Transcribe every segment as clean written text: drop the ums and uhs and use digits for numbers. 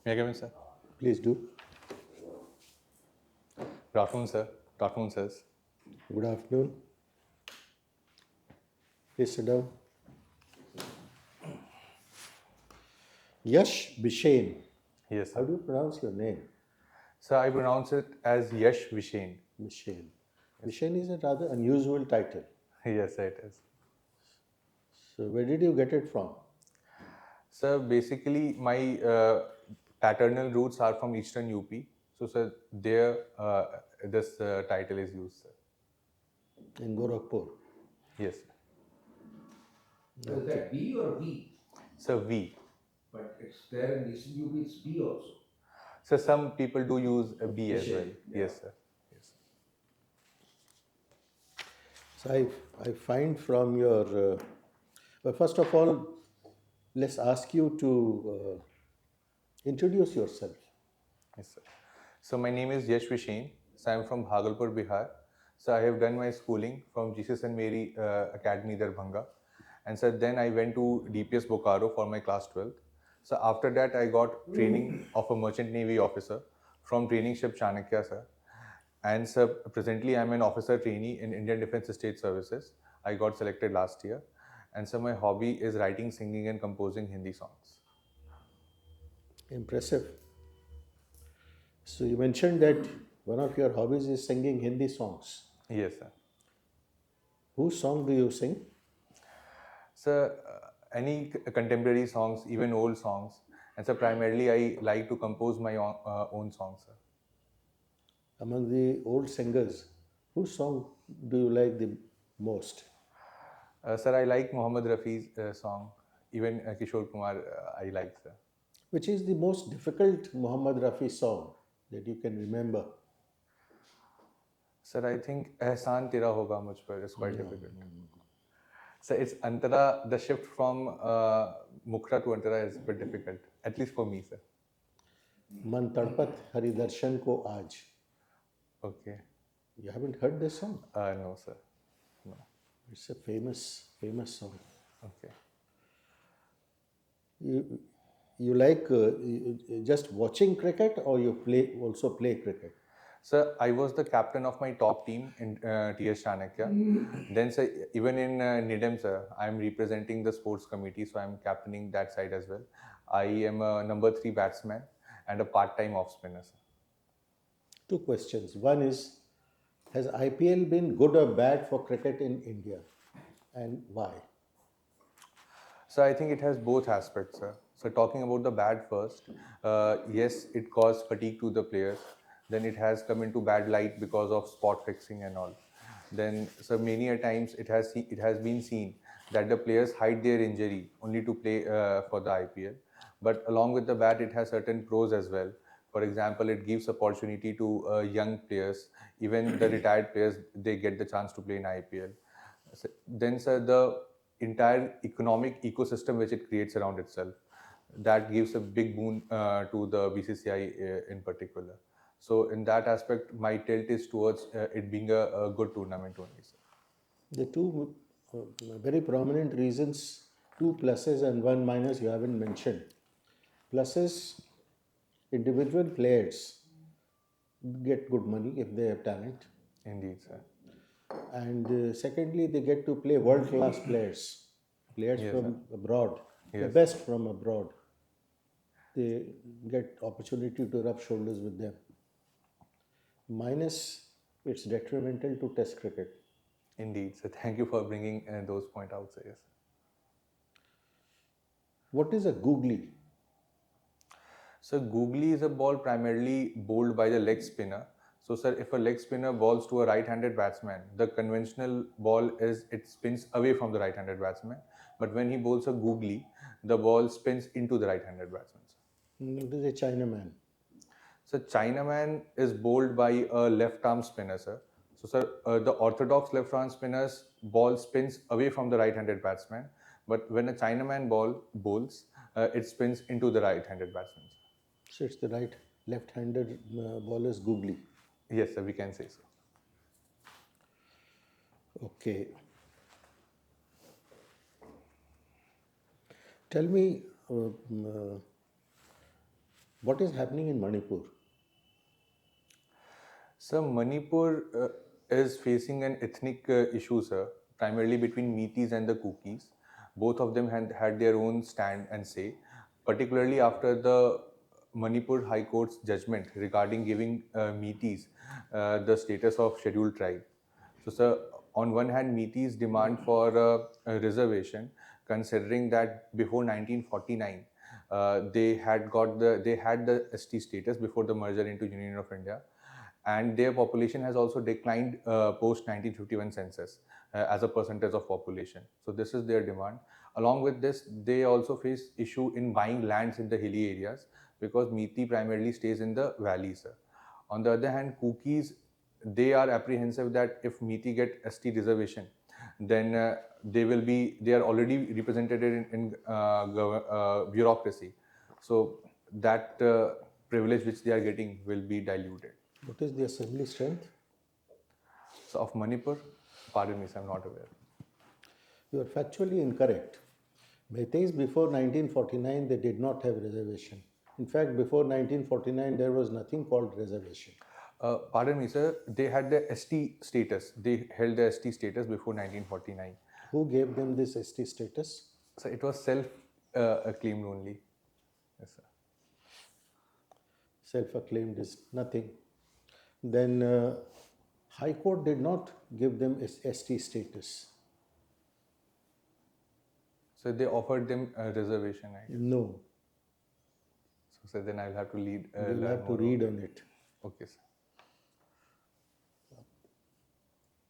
May I come in, sir? Please do. Good afternoon, sir. Good afternoon, sirs. Good afternoon. Please sit down. Yash Bishen. Yes, How sir. do you pronounce your name? Sir, I pronounce it as YASH VISHEN. Bishen. Bishen is a rather unusual title. Yes, sir, it is. So, where did you get it from? Sir, basically, my paternal roots are from Eastern UP. So, sir, there this title is used, sir. In Gorakhpur. Yes, sir. So is that B or V? Sir, V. But it's there in Eastern UP, it's B also. So, some people do use a B as well. Vishen, yeah. Yes, sir. Yes. So, I find from your. But first of all, let's ask you to introduce yourself. Yes, sir. So my name is Yash Vishen. So I am from Bhagalpur, Bihar. So I have done my schooling from Jesus and Mary Academy, Darbhanga. And so then I went to DPS Bokaro for my class 12th. So after that, I got training of a merchant navy officer from training ship Chanakya, sir. And sir, presently I'm an officer trainee in Indian Defence State Services. I got selected last year. And so my hobby is writing, singing, and composing Hindi songs. Impressive. So, you mentioned that one of your hobbies is singing Hindi songs. Yes, sir. Whose song do you sing? Sir, any contemporary songs, even old songs. And so primarily I like to compose my own songs, sir. Among the old singers, whose song do you like the most? Sir, I like Mohammed Rafi's song. Even Kishore Kumar, I like, sir. Which is the most difficult Muhammad Rafi song that you can remember? Sir, I think Ehsan Tera Hoga Mujh Par is quite difficult. So it's Antara, the shift from Mukhra to Antara is a bit difficult, at least for me, sir. Man Tadpat Hari Darshan Ko Aaj. Okay. You haven't heard this song? No, sir. No. It's a famous song. Okay. You like just watching cricket, or you also play cricket? Sir, I was the captain of my top team in TS Chanakya. Then, sir, even in NIDM, sir, I am representing the sports committee, so I am captaining that side as well. I am a number 3 batsman and a part-time off spinner, sir. Two questions. One is, has IPL been good or bad for cricket in India, and why? So I think it has both aspects, sir. So talking about the bad first, yes, it caused fatigue to the players. Then it has come into bad light because of spot fixing and all. Then, so many a times it has been seen that the players hide their injury only to play for the IPL. But along with the bad, it has certain pros as well. For example, it gives opportunity to young players, even the retired players, they get the chance to play in IPL. Then, sir, the entire economic ecosystem which it creates around itself, that gives a big boon to the BCCI in particular. So in that aspect, my tilt is towards it being a good tournament only, sir. The two very prominent reasons, two pluses and one minus, you haven't mentioned. Pluses, individual players get good money if they have talent. Indeed, sir. And secondly, they get to play world class players, Yes, from abroad, the Yes. best from abroad. They get opportunity to rub shoulders with them. Minus, it's detrimental to Test cricket. Indeed, sir. Thank you for bringing those points out, sir. Yes. What is a googly? So googly is a ball primarily bowled by the leg spinner. So sir, if a leg spinner balls to a right-handed batsman, the conventional ball is it spins away from the right-handed batsman. But when he bowls a googly, the ball spins into the right-handed batsman, sir. It is a Chinaman. So Chinaman is bowled by a left-arm spinner, sir. So sir, the orthodox left-arm spinner's ball spins away from the right-handed batsman. But when a Chinaman bowls, it spins into the right-handed batsman, sir. So it's the left-handed bowler's googly. Yes, sir, we can say so. Okay. Tell me, What is happening in Manipur? So Manipur is facing an ethnic issue, sir, primarily between Meiteis and the Kukis. Both of them had their own stand and say, particularly after the Manipur High Court's judgment regarding giving Meiteis the status of scheduled tribe. So, sir, on one hand, Meiteis demand for a reservation, considering that before 1949, they had the ST status before the merger into Union of India, and their population has also declined post 1951 census as a percentage of population. So this is their demand. Along with this, they also face issue in buying lands in the hilly areas because Meeti primarily stays in the valleys. On the other hand, Kukis, they are apprehensive that if Meeti get ST reservation, then they are already represented in bureaucracy. So that privilege which they are getting will be diluted. What is the assembly strength? So of Manipur, pardon me, sir, I'm not aware. You are factually incorrect. Meiteis before 1949 they did not have reservation. In fact, before 1949 there was nothing called reservation. Pardon me, sir, they had the ST status. They held the ST status before 1949. Who gave them this ST status? So it was acclaimed only. Yes, sir. Self-acclaimed is nothing. Then High Court did not give them ST status. So they offered them a reservation, I guess. No. So sir, then I'll have to You'll learn have to more read about on it. Okay, sir.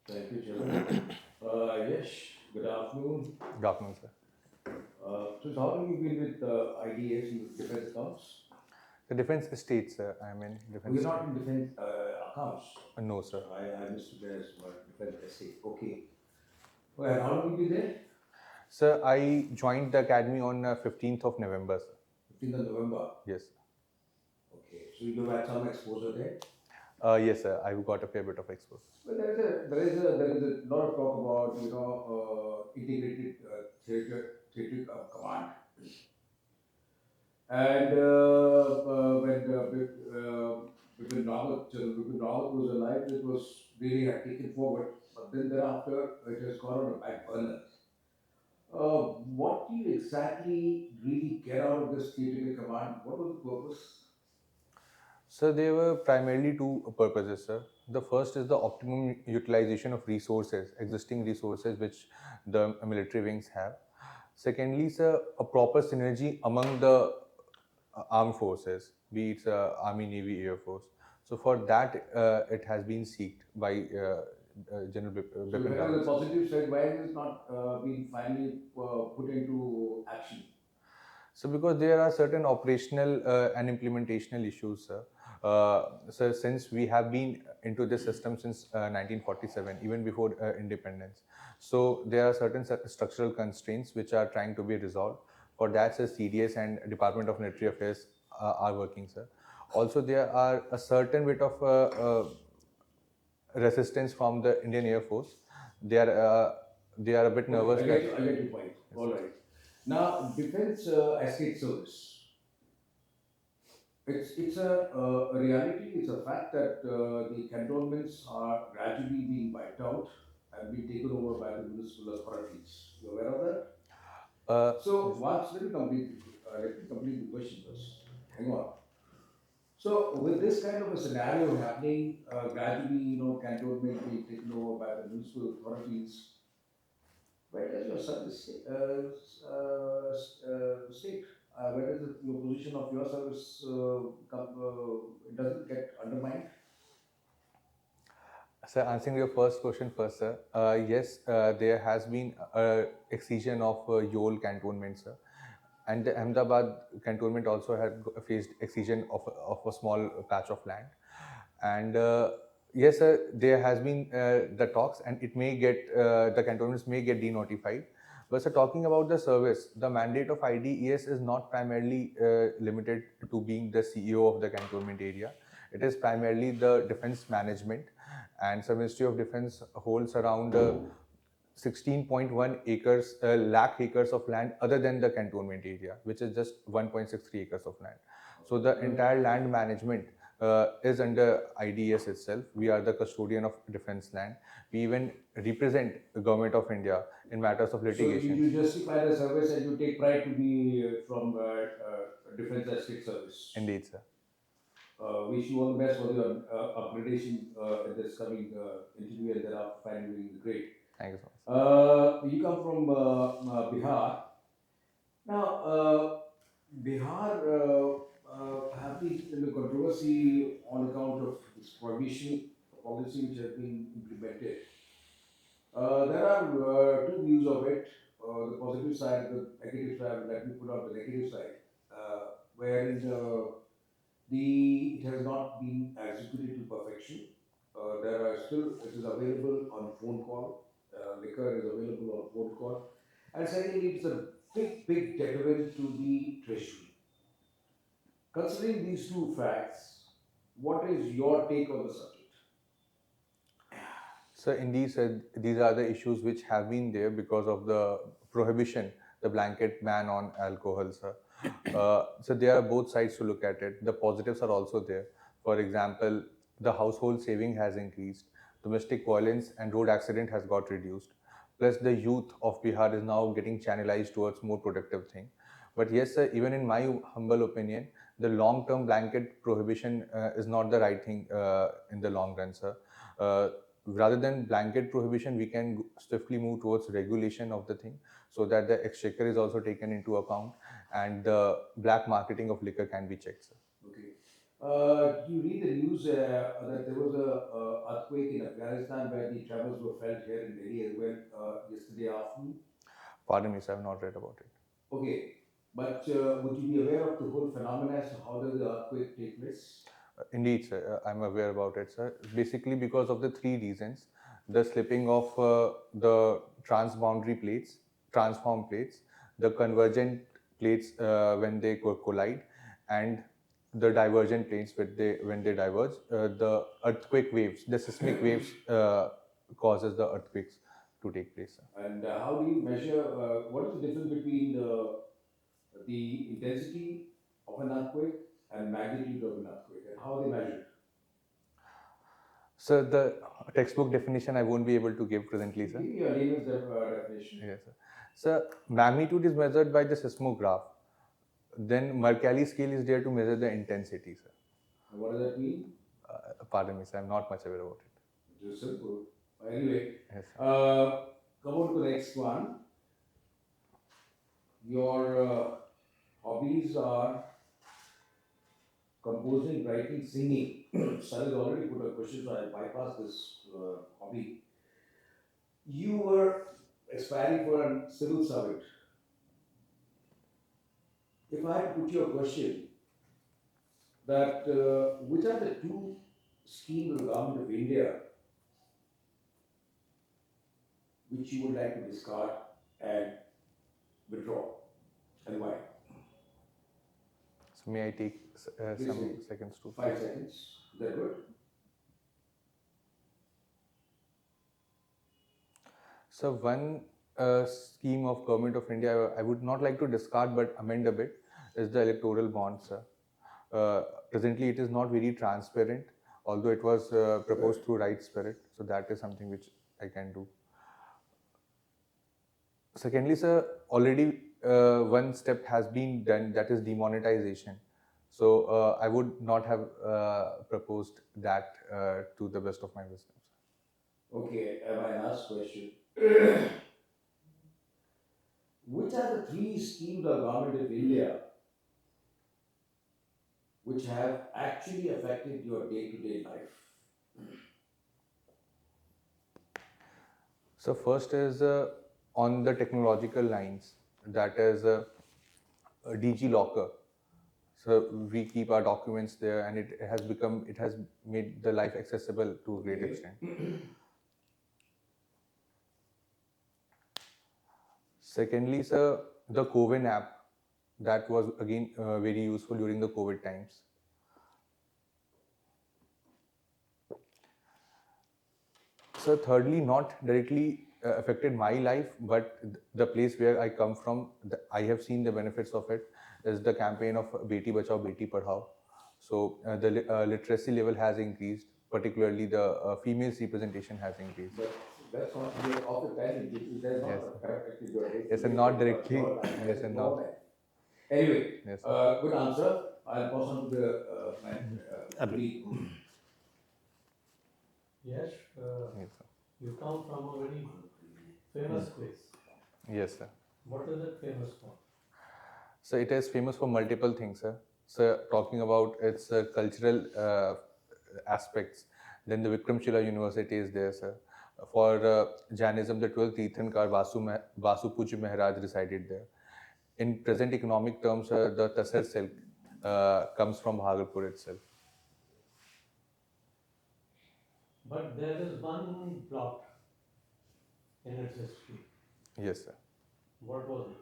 Thank you, Chairman. Yes, good afternoon. Good afternoon, sir. So how long have you been with IDS in defense accounts? The defense states, sir. I'm in defense. You're not in defense accounts. No, sir. I missed it as defense estate. Okay. Well, and how long have you been there? Sir, I joined the academy on 15th of November, sir. 15th of November. Yes. Okay. So you've had some exposure there. Yes, sir. I've got a fair bit of exposure. Well, there is a lot of talk about integrated theater command. And when Bipin Rawat was alive, it was really had taken forward. But then thereafter, it has gone on a back burner. What do you exactly really get out of this theater command? What was the purpose? So there were primarily two purposes, sir. The first is the optimum utilization of resources, existing resources which the military wings have. Secondly, sir, a proper synergy among the armed forces, be it Army, Navy, Air Force. So for that, it has been sought by General So Bipin when Rawat. the positive side, why is it not being finally put into action? So because there are certain operational and implementational issues, sir. So since we have been into this system since 1947, even before independence, so there are certain structural constraints which are trying to be resolved. For that, sir, CDS and Department of Military Affairs are working, sir. Also, there are a certain bit of resistance from the Indian Air Force. They are a bit nervous. I get your point. All right. Now, defense estate service. It's a reality. It's a fact that the cantonments are gradually being wiped out and being taken over by the municipal authorities. You aware of that? So once let me complete the question first. Hang on. So with this kind of a scenario happening, gradually, cantonment being taken over by the municipal authorities, where does your service state? Where does your position of your service doesn't get undermined? Sir, answering your first question first, sir. Yes, there has been a excision of Yol cantonment, sir, and the Ahmedabad cantonment also had faced excision of a small patch of land, and yes, sir, there has been the talks, and it may get the cantonments may get denotified. But sir, talking about the service, the mandate of IDES is not primarily limited to being the CEO of the cantonment area. It is primarily the defense management, and the Ministry of Defense holds around 16.1 acres, lakh acres of land other than the cantonment area, which is just 1.63 acres of land. So the entire land management is under IDS itself. We are the custodian of defense land. We even represent the government of India in matters of So litigation. you justify the service and you take pride to be from Defense and State Service. Indeed, sir. Wish you all the best for your upgradation in this coming interview, and thereafter finally doing great. Thank you so much. You come from Bihar. Now, Bihar have been in the controversy on account of this prohibition policy which has been implemented. There are two views of it. The positive side, the negative side. Let me put out the negative side, wherein it has not been executed to perfection. There are still, it is available on phone call. Liquor is available on phone call. And secondly, it's a big deterrent to the treasury. Considering these two facts, what is your take on the subject? So indeed, sir, these are the issues which have been there because of the prohibition, the blanket ban on alcohol, sir. So there are both sides to look at it. The positives are also there. For example, the household saving has increased, domestic violence and road accident has got reduced. Plus, the youth of Bihar is now getting channelized towards more productive thing. But yes, sir, even in my humble opinion, the long-term blanket prohibition is not the right thing in the long run, sir. Rather than blanket prohibition, we can swiftly move towards regulation of the thing so that the exchequer is also taken into account and the black marketing of liquor can be checked, sir. Okay. You read the news that there was a earthquake in Afghanistan where the tremors were felt here in Delhi as well yesterday afternoon. Pardon me, sir, I have not read about it. Okay, but would you be aware of the whole phenomenon as to how does the earthquake take place? Indeed, sir, I'm aware about it, sir. Basically, because of the three reasons: the slipping of the transboundary plates, transform plates, the convergent plates when they collide, and the divergent plates when they diverge. The earthquake waves, the seismic waves, causes the earthquakes to take place, sir. And how do you measure? What is the difference between the intensity of an earthquake and magnitude of an earthquake, and how are they measured? So the textbook definition I won't be able to give presently, sir. Give me a layman's definition. Yes, sir. So magnitude is measured by the seismograph. Then Mercalli scale is there to measure the intensity, sir. And what does that mean? Pardon me, sir. I'm not much aware about it. It is simple. Anyway, Yes, come on to the next one. Your hobbies are composing, writing, singing. Sir has already put a question, so I bypass this hobby. You were aspiring for a civil servant. If I had put you a question that which are the two schemes of the government of India which you would like to discard and withdraw, and why? So may I take Please some take seconds to? 5 seconds. Is that good? So one scheme of government of India I would not like to discard but amend a bit is the electoral bond, sir. Presently, it is not very transparent, although it was proposed through right spirit. So that is something which I can do. Secondly, sir, already one step has been done, that is demonetization. So I would not have proposed that to the best of my wisdom. Okay, my last question. Which are the three schemes of government of India which have actually affected your day-to-day life? So first is on the technological lines, that is DG Locker. So we keep our documents there, and it has made the life accessible to a great extent. Secondly, sir, the COVID app, that was again very useful during the COVID times. So thirdly, not directly affected my life, but the place where I come from, I have seen the benefits of it. Is the campaign of Beti Bachao, Beti Padhao. So the literacy level has increased, particularly the females representation has increased. But that's not your of the time. That is not Yes, affected your day. yes, and not directly. Yes, and not. Anyway, Yes. good answer. I'll pass on to the my colleague. Yes, Yes, sir. you come from a very famous place. Yes, sir. What is it famous for? So it is famous for multiple things, sir. So talking about its cultural aspects, then the Vikramshila University is there, sir. For Jainism, the 12th Tirthankar Vasu Puj Maharaj resided there. In present economic terms, the Tasar silk comes from Bhagalpur itself. But there is one plot in its history. Yes, sir. What was it?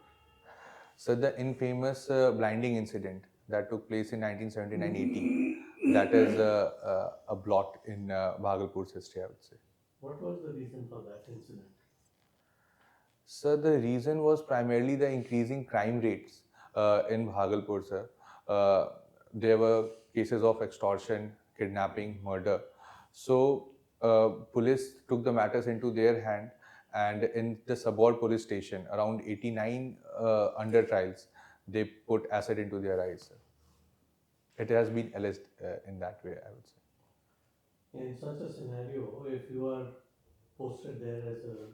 So the infamous blinding incident that took place in 1979-80, that is a blot in Bhagalpur's history, I would say. What was the reason for that incident? So the reason was primarily the increasing crime rates in Bhagalpur, sir. There were cases of extortion, kidnapping, murder. So police took the matters into their hand, and in the Sabor police station, around 89 under trials, they put acid into their eyes, sir. It has been alleged in that way, I would say. In such a scenario, if you are posted there as a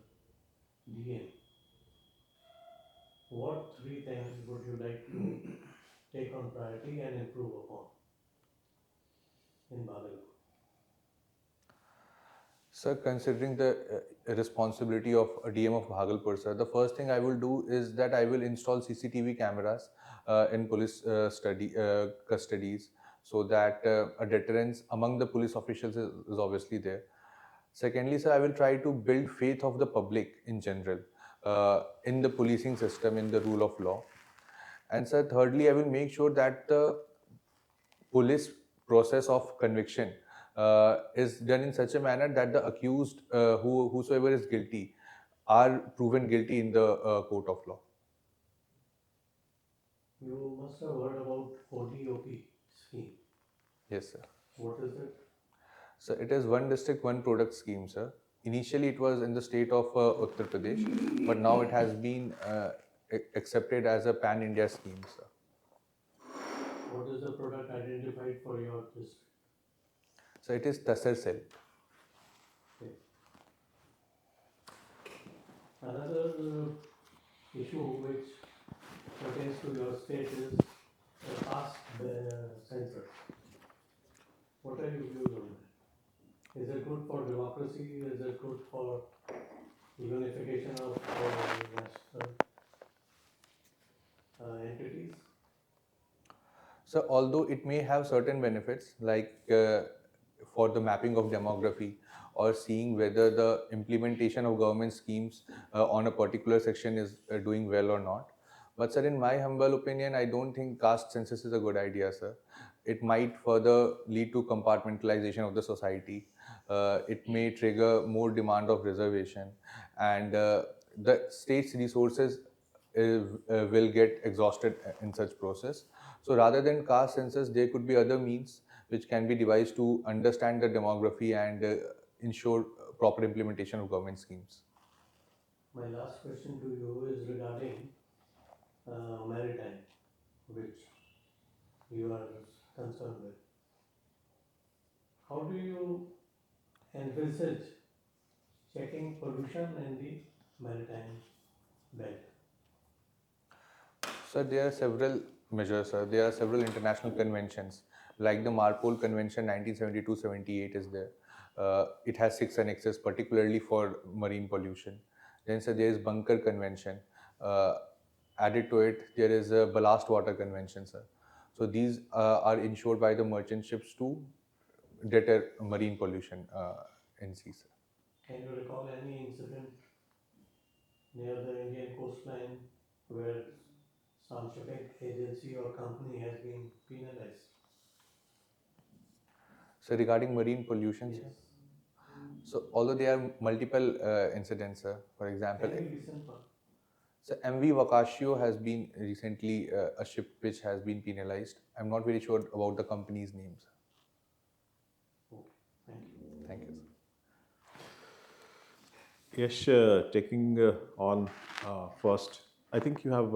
DM, what three things would you like to take on priority and improve upon in Bhagalpur? Sir, considering the responsibility of a DM of Bhagalpur, sir, the first thing I will do is that I will install CCTV cameras in police custodies, so that a deterrence among the police officials is obviously there. Secondly, sir, I will try to build faith of the public in general in the policing system, in the rule of law. And sir, thirdly, I will make sure that the police process of conviction is done in such a manner that the accused, whosoever is guilty, are proven guilty in the court of law. You must have heard about ODOP scheme. Yes, sir. What is it? So it is one district, one product scheme, sir. Initially, it was in the state of Uttar Pradesh, but now it has been accepted as a pan-India scheme, sir. What is the product identified for your district? So it is Tasar silk. Okay. Another issue which pertains to your state is the caste census. What are your views on that? Is it good for democracy? Is it good for unification of national entities? So although it may have certain benefits, like for the mapping of demography or seeing whether the implementation of government schemes on a particular section is doing well or not. But sir, in my humble opinion, I don't think caste census is a good idea, sir. It might further lead to compartmentalization of the society. It may trigger more demand of reservation, and the state's resources will get exhausted in such process. So rather than caste census, there could be other means which can be devised to understand the demography and ensure proper implementation of government schemes. My last question to you is regarding maritime, which you are concerned with. How do you envisage checking pollution in the maritime belt? So there are several measures, sir. There are several international conventions, like the Marpol Convention 1972-78 is there. It has 6 annexes, particularly for marine pollution. Then, sir, there is Bunker Convention. Added to it, there is a Ballast Water Convention, sir. So these are ensured by the merchant ships to deter marine pollution in sea, sir. Can you recall any incident near the Indian coastline where some shipping agency or company has been penalized? So regarding marine pollution, sir. Yes. So although there are multiple incidents, sir, for example, Can we listen for? so MV Vakashio has been recently a ship which has been penalized. I'm not very sure about the company's names. Okay, thank you. Thank you, sir. Yes, taking on first, I think you have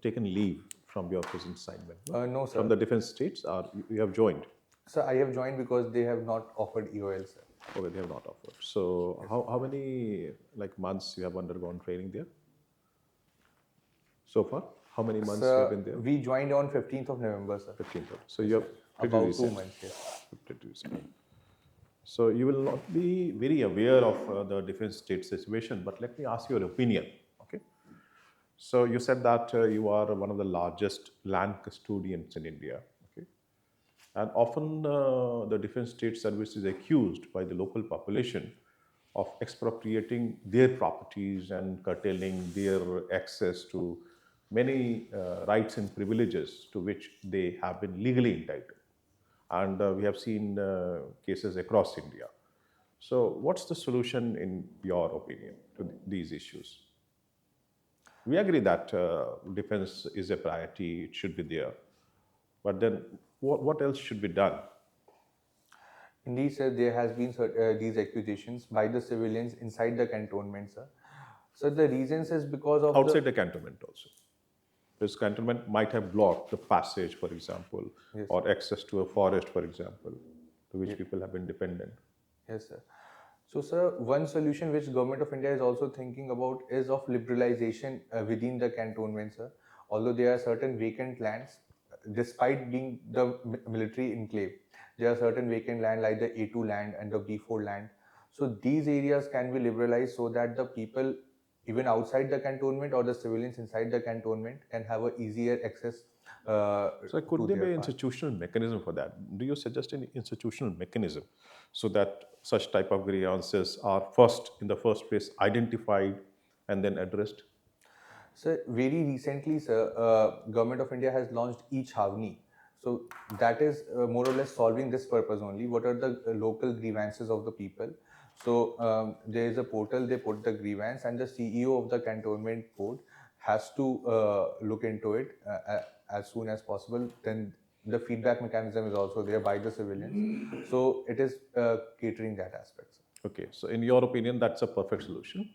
taken leave from your present assignment, no? No, sir. From the defense states, or you have joined? So I have joined because they have not offered EOL, sir. Okay, they have not offered. So how many like months you have undergone training there so far? How many months you have been there? We joined on 15th of November, sir. 15th. So you have pretty About recent. 2 months, yes. Pretty recent. So you will not be very aware of the different state situation, but let me ask your opinion. Okay. So you said that you are one of the largest land custodians in India. Okay. And often the defense state service is accused by the local population of expropriating their properties and curtailing their access to many rights and privileges to which they have been legally entitled. And we have seen cases across India. So, what's the solution, in your opinion, to these issues? We agree that defense is a priority, it should be there. But then, what else should be done? Indeed, sir, there has been these accusations by the civilians inside the cantonment, sir. So the reasons is because of Outside the cantonment also. This cantonment might have blocked the passage, for example, Yes. or access to a forest, for example, to which people have been dependent. Yes, sir. So, sir, one solution which Government of India is also thinking about is of liberalization within the cantonment, sir. Although there are certain vacant lands, despite being the military enclave, there are certain vacant land like the A2 land and the B4 land. So these areas can be liberalized so that the people even outside the cantonment or the civilians inside the cantonment can have a easier access So could to there be their an part. institutional mechanism for that? Do you suggest any institutional mechanism so that such type of grievances are first, in the first place, identified and then addressed? So very recently, sir, Government of India has launched eChavni. So that is more or less solving this purpose only. What are the local grievances of the people? So there is a portal. They put the grievance, and the CEO of the cantonment board has to look into it as soon as possible. Then the feedback mechanism is also there by the civilians. So it is catering that aspect, sir. Okay, so in your opinion, that's a perfect solution.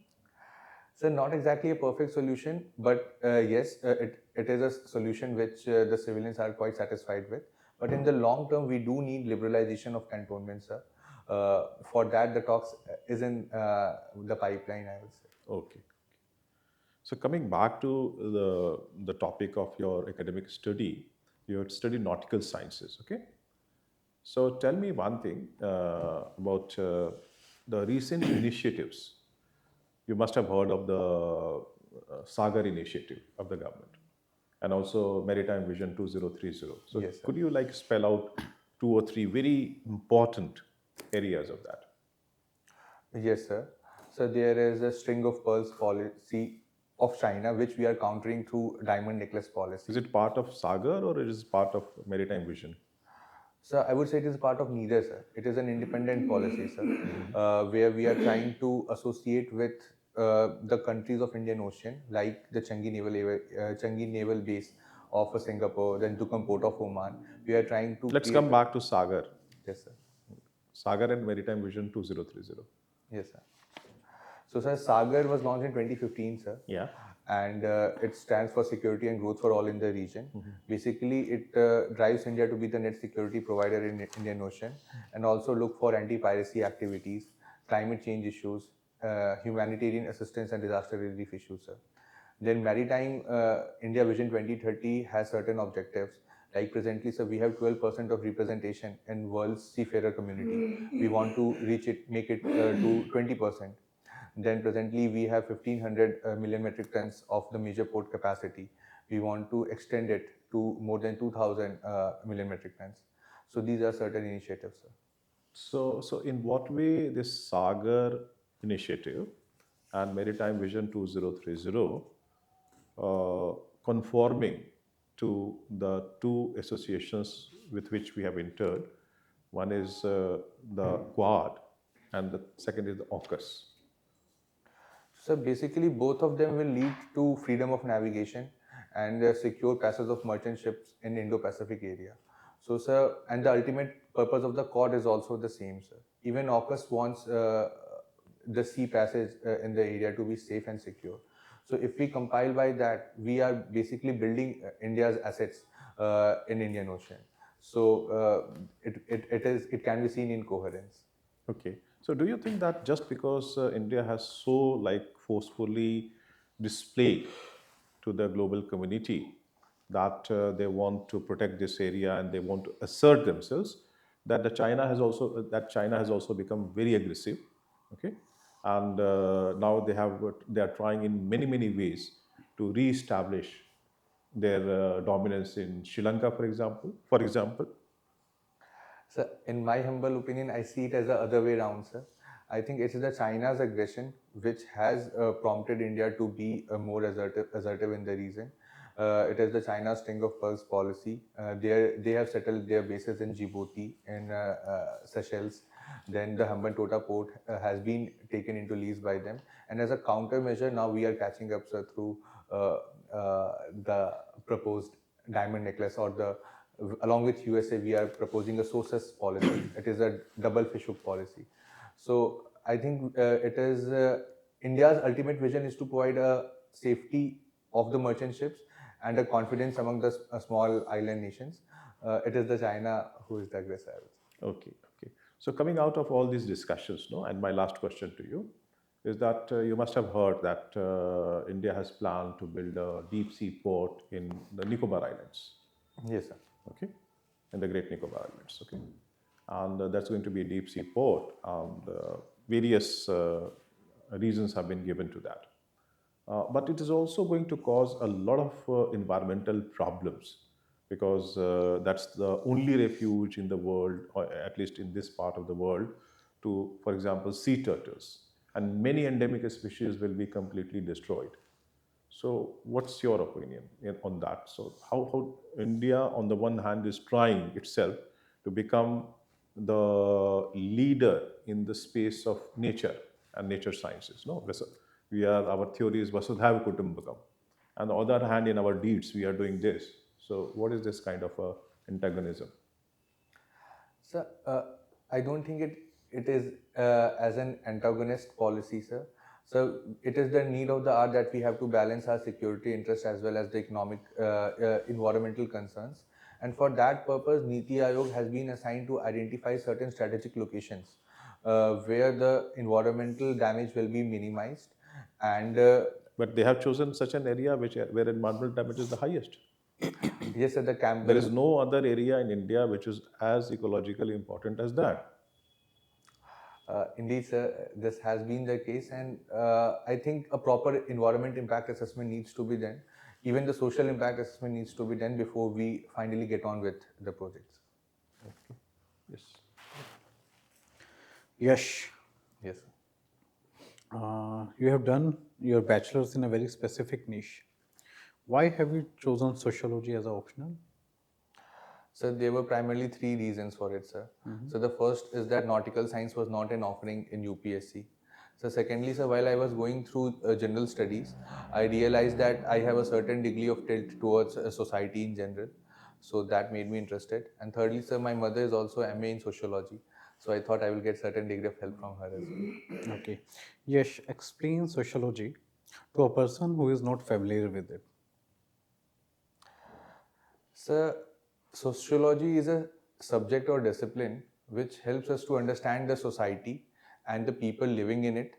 So not exactly a perfect solution, but yes, it is a solution which the civilians are quite satisfied with. But in the long term, we do need liberalization of cantonments, sir. For that, the talks is in the pipeline, I would say. Okay. So coming back to the topic of your academic study, you had studied nautical sciences, okay? So tell me one thing about the recent initiatives. You must have heard of the Sagar initiative of the government and also Maritime Vision 2030. So Yes, sir. could you like spell out 2 or 3 very important areas of that? Yes, sir. So there is a string of pearls policy of China, which we are countering through diamond necklace policy. Is it part of Sagar or it is part of Maritime Vision? So I would say it is part of neither, sir. It is an independent policy, sir, where we are trying to associate with the countries of Indian Ocean, like the Changi Naval Base of Singapore, then Duqm Port of Oman. We are trying to Let's create come back to Sagar. Yes, sir. Sagar and Maritime Vision 2030. Yes, sir. So, sir, Sagar was launched in 2015, sir. Yeah. And it stands for security and growth for all in the region. Basically, it drives India to be the net security provider in Indian Ocean and also look for anti-piracy activities, climate change issues, humanitarian assistance and disaster relief issues, sir. Then Maritime India Vision 2030 has certain objectives. Like presently, sir, we have 12% of representation in world's seafarer community. We want to reach it, make it to 20%. Then presently we have 1500 million metric tons of the major port capacity. We want to extend it to more than 2000 million metric tons. So these are certain initiatives, sir. So in what way this Sagar initiative and Maritime Vision 2030 conforming to the two associations with which we have entered? One is the Quad and the second is the AUKUS. So basically, both of them will lead to freedom of navigation and secure passage of merchant ships in Indo-Pacific area. So, sir, and the ultimate purpose of the Quad is also the same, sir. Even AUKUS wants the sea passage in the area to be safe and secure. So, if we compile by that, we are basically building India's assets in Indian Ocean. So, it can be seen in coherence. Okay. So do you think that just because India has so forcefully displayed to the global community that they want to protect this area and they want to assert themselves, that China has also become very aggressive, okay, and now they are trying in many ways to re-establish their dominance in Sri Lanka, for example. So, in my humble opinion, I see it as the other way around, sir. I think it is the China's aggression which has prompted India to be more assertive in the region. It is the China's string of pearls policy. They have settled their bases in Djibouti and Seychelles. Then the Hambantota port has been taken into lease by them. And as a countermeasure, now we are catching up, sir, through the proposed diamond necklace or the along with USA, we are proposing a sources policy. It is a double fish hook policy. So I think it is India's ultimate vision is to provide a safety of the merchant ships and a confidence among the small island nations. It is the China who is the aggressor. Okay, okay. So coming out of all these discussions, no, and my last question to you is that you must have heard that India has planned to build a deep sea port in the Nicobar Islands. Yes, sir. Okay, in the Great Nicobar Islands. Okay, and that's going to be a deep sea port, and various reasons have been given to that. But it is also going to cause a lot of environmental problems because that's the only refuge in the world, or at least in this part of the world, to, for example, sea turtles. And many endemic species will be completely destroyed. So, what's your opinion on that? So, how India, on the one hand, is trying itself to become the leader in the space of nature and nature sciences. No, our theory is Vasudhaiva Kutumbakam. On the other hand, in our deeds, we are doing this. So, what is this kind of antagonism? Sir, I don't think it is as an antagonist policy, sir. So it is the need of the hour that we have to balance our security interests as well as the economic, environmental concerns. And for that purpose, Niti Aayog has been assigned to identify certain strategic locations where the environmental damage will be minimized. And But they have chosen such an area where environmental damage is the highest. yes, sir, the There Campbell. is no other area in India which is as ecologically important as that. Indeed, sir, this has been the case, and I think a proper environment impact assessment needs to be done. Even the social impact assessment needs to be done before we finally get on with the projects. Yes. Yash, Yes, sir. you have done your bachelor's in a very specific niche. Why have you chosen sociology as an optional? So there were primarily three reasons for it, sir. So the first is that nautical science was not an offering in UPSC. So secondly, sir, while I was going through general studies, I realized that I have a certain degree of tilt towards society in general. So that made me interested. And thirdly, sir, my mother is also MA in sociology. So I thought I will get certain degree of help from her as well. Okay. Yash, explain sociology to a person who is not familiar with it. Sir, sociology is a subject or discipline which helps us to understand the society and the people living in it,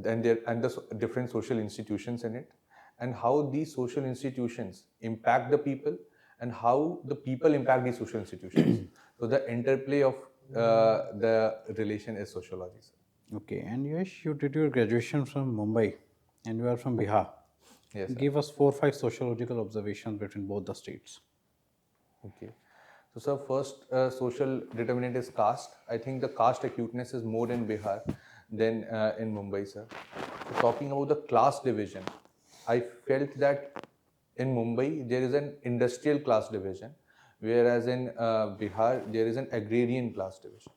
and the different social institutions in it, and how these social institutions impact the people, and how the people impact these social institutions. So the interplay of the relation is sociology, sir. Okay, and Yash, you did your graduation from Mumbai and you are from Bihar. Yes, sir. Give us 4 or 5 sociological observations between both the states. Okay. So, sir, first social determinant is caste. I think the caste acuteness is more in Bihar than in Mumbai, sir. So, talking about the class division, I felt that in Mumbai there is an industrial class division, whereas in Bihar there is an agrarian class division.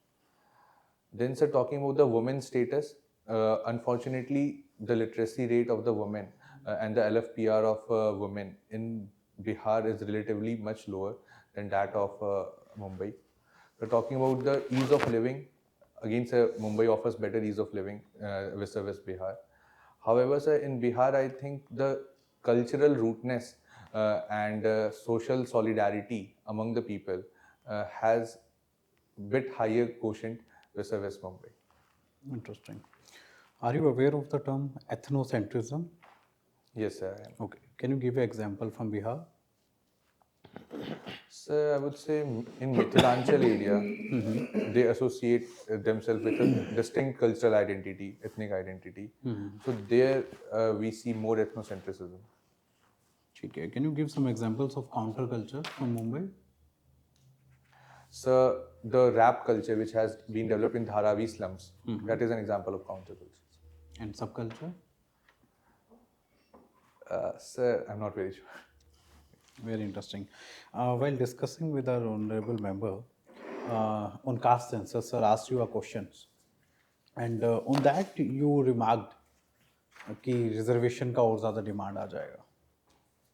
Then, sir, talking about the women's status, unfortunately, the literacy rate of the women and the LFPR of women in Bihar is relatively much lower than that of Mumbai. So, talking about the ease of living, again, sir, Mumbai offers better ease of living vis-a-vis Bihar. However, sir, in Bihar, I think the cultural rootness and social solidarity among the people has bit higher quotient vis-a-vis Mumbai. Interesting. Are you aware of the term ethnocentrism? Yes, sir, I am. Okay. Can you give an example from Bihar? Sir, I would say in Mithilanchal area, they associate themselves with a distinct cultural identity, ethnic identity. So there we see more ethnocentrism. Okay. Can you give some examples of counterculture from Mumbai? So the rap culture which has been developed in Dharavi slums, that is an example of counterculture. And subculture? Sir, I'm not very sure. Very interesting. While discussing with our honorable member on caste census, sir asked you a question. And on that you remarked कि reservation का और ज़्यादा demand आ जाएगा.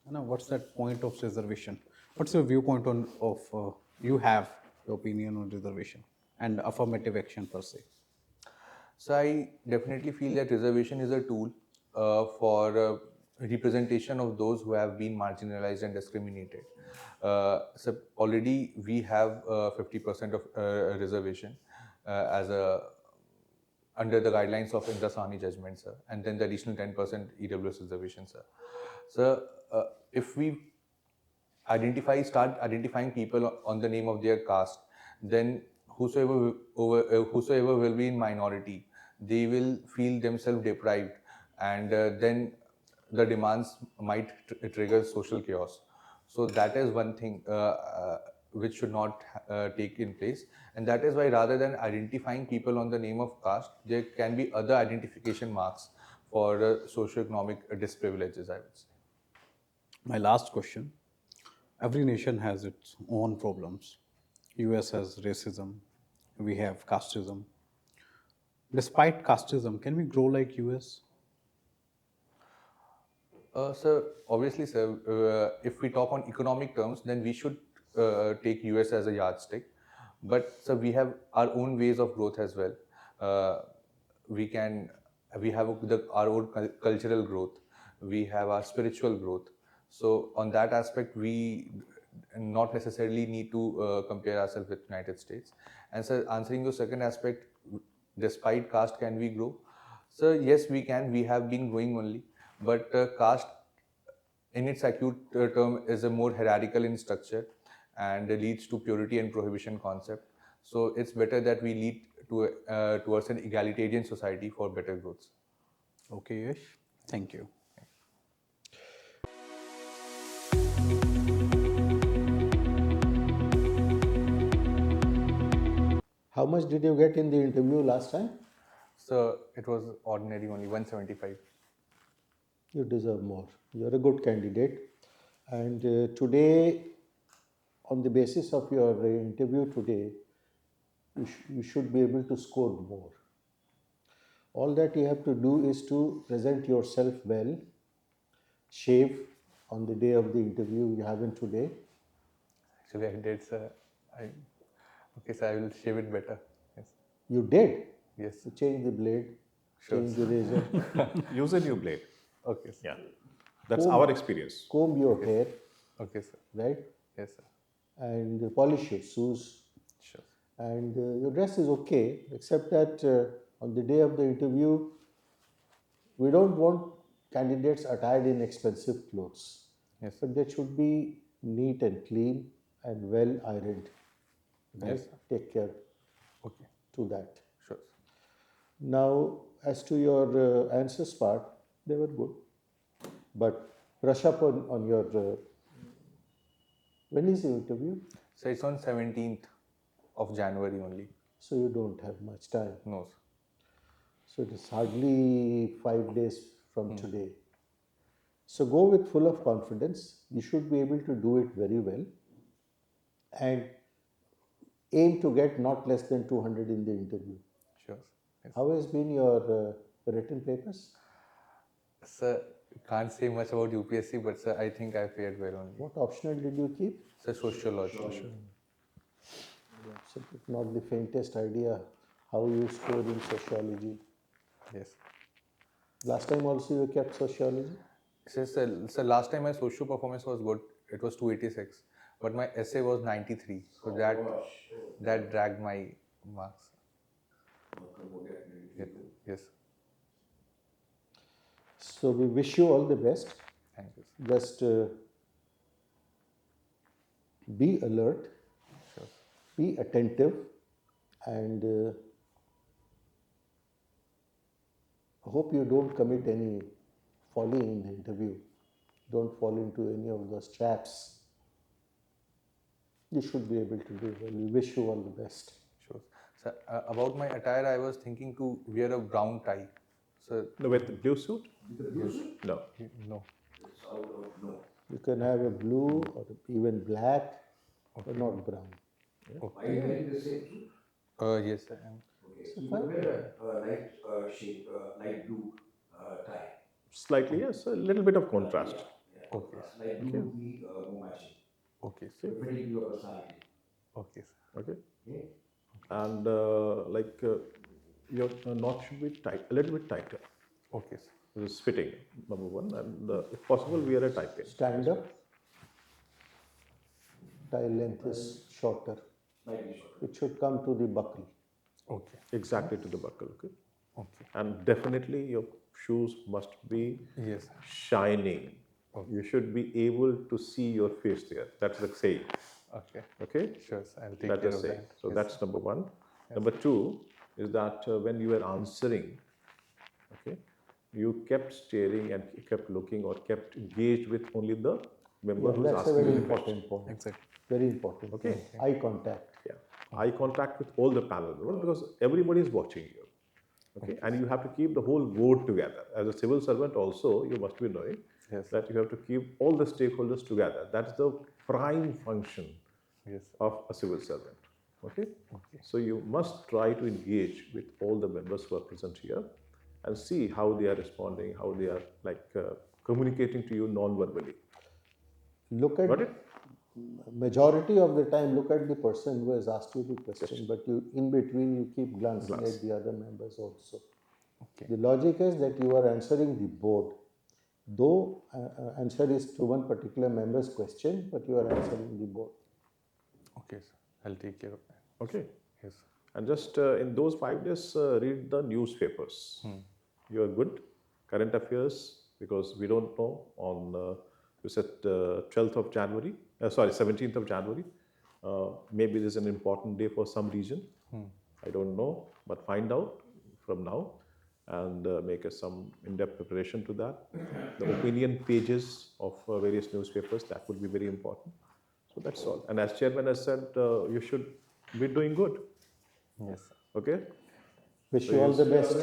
है ना? What's that point of reservation? What's your viewpoint on of you have your opinion on reservation and affirmative action per se? So I definitely feel that reservation is a tool for representation of those who have been marginalized and discriminated. So already we have 50% of reservation as a under the guidelines of Indra Sahni judgment, sir, and then the additional 10% EWS reservation, sir. So if we start identifying people on the name of their caste, then whosoever will be in minority, they will feel themselves deprived, and then the demands might trigger social chaos. So that is one thing which should not take in place, and that is why rather than identifying people on the name of caste, there can be other identification marks for socioeconomic disprivileges, I would say. My last question. Every nation has its own problems. US has racism. We have casteism. Despite casteism, can we grow like US? Sir, obviously, sir, if we talk on economic terms, then we should take US as a yardstick. But sir, we have our own ways of growth as well. We have our own cultural growth. We have our spiritual growth. So on that aspect, we not necessarily need to compare ourselves with United States. And sir, answering your second aspect, despite caste, can we grow? Sir, yes, we can. We have been growing only. But caste, in its acute term, is a more hierarchical in structure and leads to purity and prohibition concept. So it's better that we lead to towards an egalitarian society for better growth. Okay, Yash. Thank you. How much did you get in the interview last time? So it was ordinary only 175. You deserve more. You're a good candidate. And today, on the basis of your interview today, you should be able to score more. All that you have to do is to present yourself well, shave on the day of the interview. You haven't today. Actually, I did, sir. Okay, sir, I will shave it better. Yes. You did. Yes. You change the blade, Sure, change the razor, Use a new blade. Okay, sir. Yeah. That's our experience. comb your hair, Okay, sir. right? Yes, sir. And polish your shoes. Sure. And your dress is okay, except that on the day of the interview, we don't want candidates attired in expensive clothes. Yes. But they should be neat and clean and well ironed. Right? Yes. Take care Okay. to that. Sure. Now, as to your answers part, they were good. But brush up on your. When is the interview? So it's on 17th of January only. So you don't have much time. No, sir. So it is hardly 5 days from today. So go with full of confidence. You should be able to do it very well. And aim to get not less than 200 in the interview. Sure. Yes. How has been your written papers? Sir, can't say much about UPSC, but sir, I think I fared well only. What optional did you keep? Sir, sociology. So not the faintest idea how you scored in sociology. Yes. Last time also you kept sociology? Sir, last time my social performance was good. It was 286, but my essay was 93. So that dragged my marks. Yes. Yes. So we wish you all the best. Thank you. Sir. Just be alert, Sure. be attentive, and hope you don't commit any folly in the interview. Don't fall into any of those traps. You should be able to do well. We wish you all the best. Sure. Sir, about my attire, I was thinking to wear a brown tie. Sir, No, with the blue suit? With the blue suit, No. no. it's out of no. You can have a blue or even black, but not brown. Are you wearing the same suit? Yes, I am. Okay, so you wear a light shape, light blue tie. Slightly, yes, a little bit of contrast. Yeah. Okay. Light blue would be more matching, Okay, sir. depending on your personality. Okay, sir. Okay. Okay? And your knot should be tight, a little bit tighter. Okay, sir. This is fitting, number one, and if possible, wear a tie pin. Stand up. Tie length is shorter. Slightly shorter. It should come to the buckle. Okay. Exactly to the buckle, okay? Okay. And definitely your shoes must be Yes, sir. shining. Okay. You should be able to see your face there. That's the saying, Okay. okay? Sure, sir. I'll take That's care the of saying. that. So Yes, that's sir. number one. Number two is that when you were answering, okay, you kept staring and kept looking or kept engaged with only the member Yeah, who's that's a asking very you the question. important point. Exactly. Very important. Okay. Eye contact. Yeah. Eye contact with all the panel members because everybody is watching you. Okay. And you have to keep the whole board together. As a civil servant, also, you must be knowing Yes. that you have to keep all the stakeholders together. That's the prime function Yes. of a civil servant. Okay? So you must try to engage with all the members who are present here and see how they are responding, how they are communicating to you non-verbally. Look at Got it? majority of the time. Look at the person who has asked you the question, but you in between you keep glancing at the other members also. Okay. The logic is that you are answering the board, though answer is to one particular member's question, but you are answering the board. Okay, sir. I'll take care of that. Okay. Yes, sir. And just in those 5 days, read the newspapers. You are good. Current affairs, because we don't know on, you said 12th of January, 17th of January. Maybe there's an important day for some region. I don't know, but find out from now and make some in-depth preparation to that. The opinion pages of various newspapers, that would be very important. So that's all. And as chairman has said, you should be doing good. Yes, sir. Okay? Wish you all the best.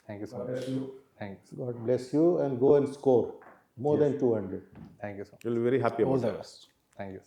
Thank you so God much. bless you. Thanks. God bless you and go and score more than 200. Thank you so much. You'll be very happy All about the that. best. Thank you, sir.